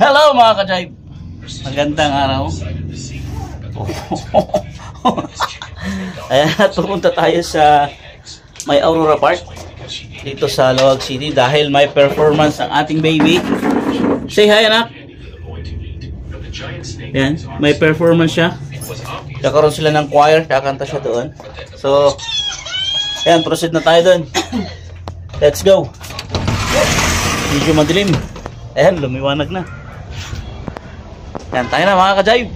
Hello mga ka-jive. Magandang araw. Ayan, pupunta tayo sa may Aurora Park dito sa Loag City dahil may performance ang ating baby. Say hi anak. Ayan, may performance siya. Kakaroon sila ng choir, kakanta siya doon. So, ayan, proceed na tayo doon. Let's go. Medyo madilim. Ayan, lumiwanag na. Ayan, tayo na mga ka-jive.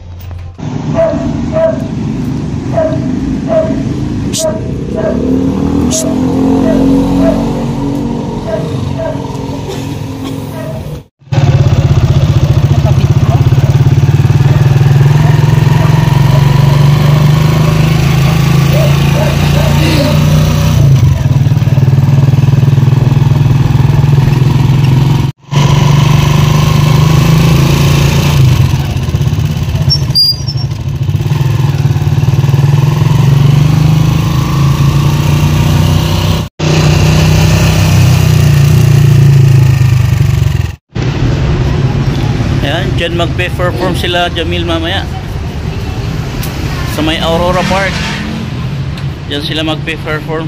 Diyan magpe-perform sila Jamil mamaya sa may Aurora Park. Diyan sila magpe-perform.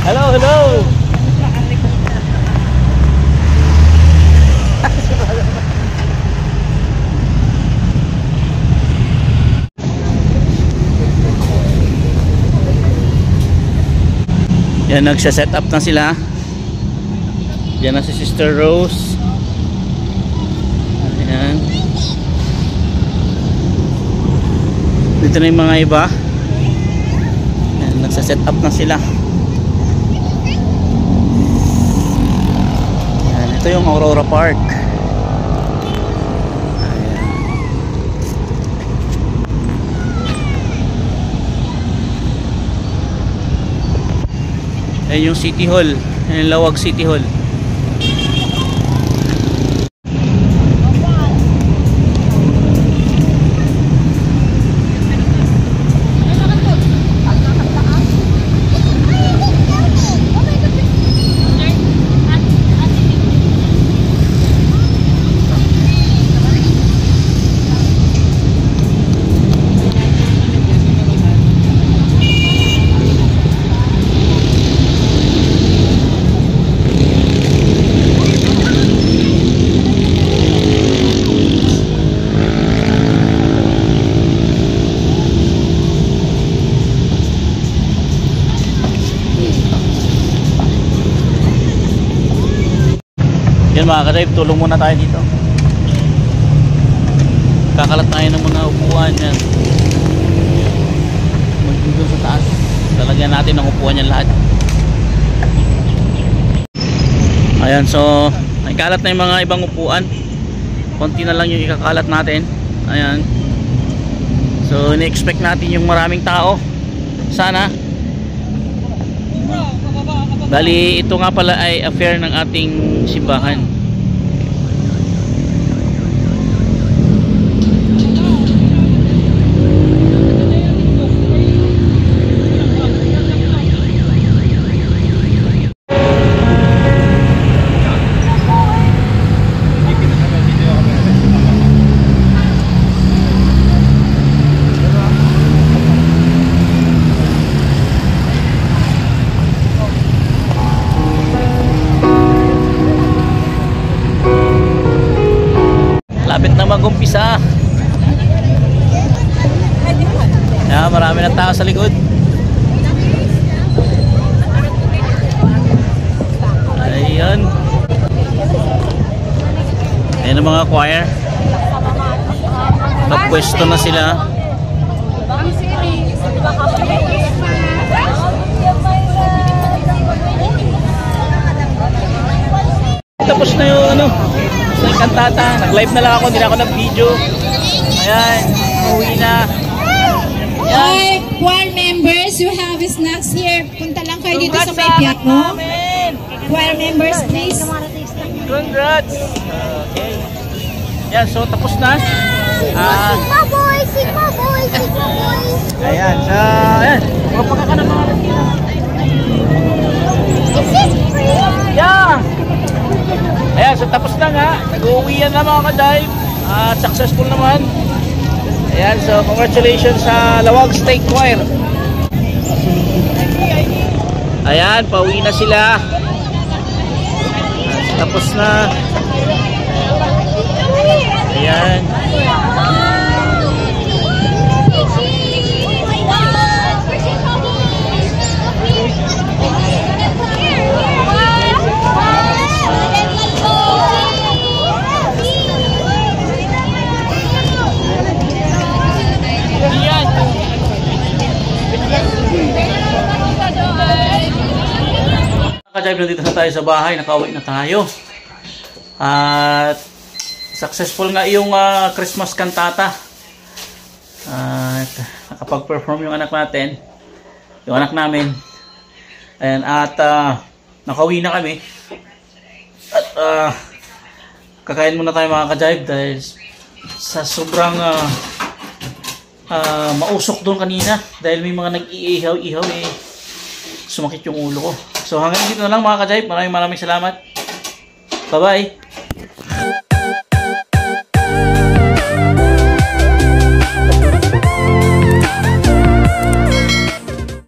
Hello, hello. Yan, nagsa-set up na sila. Yan na si Sister Rose. Ayan. Dito na yung mga iba. Yan, nagsa-set up na sila. Yan, ito yung Aurora Park. Ayan yung City Hall, yung Lawag City Hall. Yan mga ka-drive, tulong muna tayo dito. Kakalat tayo ng mga upuan yan. Magdito sa taas, lalagyan natin ng upuan yan lahat. Ayan, so nagkalat na yung mga ibang upuan. Konti na lang yung ikakalat natin. Ayan. So ni-expect natin yung maraming tao. Sana. Bali, ito nga pala ay affair ng ating simbahan. Lapit na mag-umpisa. Yan, marami ng tao sa likod. Ayan. Ayan ang mga choir. Nagpwesto na sila. Tapos na yung ano, sa kantata. Nag-live na lang ako, hindi na ako nag-video. Ayan, uwi na. Hi, choir members, you have snacks here. Punta lang kayo dito sa may piano. Choir members, please. Congrats! Okay. Yan, so tapos na. Sigma boys! Sigma boys! Sigma boys! Ayan, so, ayan. Magpaka ka ng mga Uuwi yan na mga ka-jive. At successful naman. Ayan, so congratulations sa Lawag State Choir. Ayan, pauwi na sila. Tapos na. Ayan. Ka-jive, nandito na tayo sa bahay, nakauwi na tayo. At successful nga yung Christmas kantata. At nakapag-perform yung anak natin, yung anak namin. Ayan, at nakauwi na kami. At kakain muna tayo mga ka-jive dahil sa sobrang mausok doon kanina dahil may mga nag-iihaw-ihaw sumakit yung ulo ko. So hanggang dito na lang mga ka-jive. Maraming salamat. Bye-bye.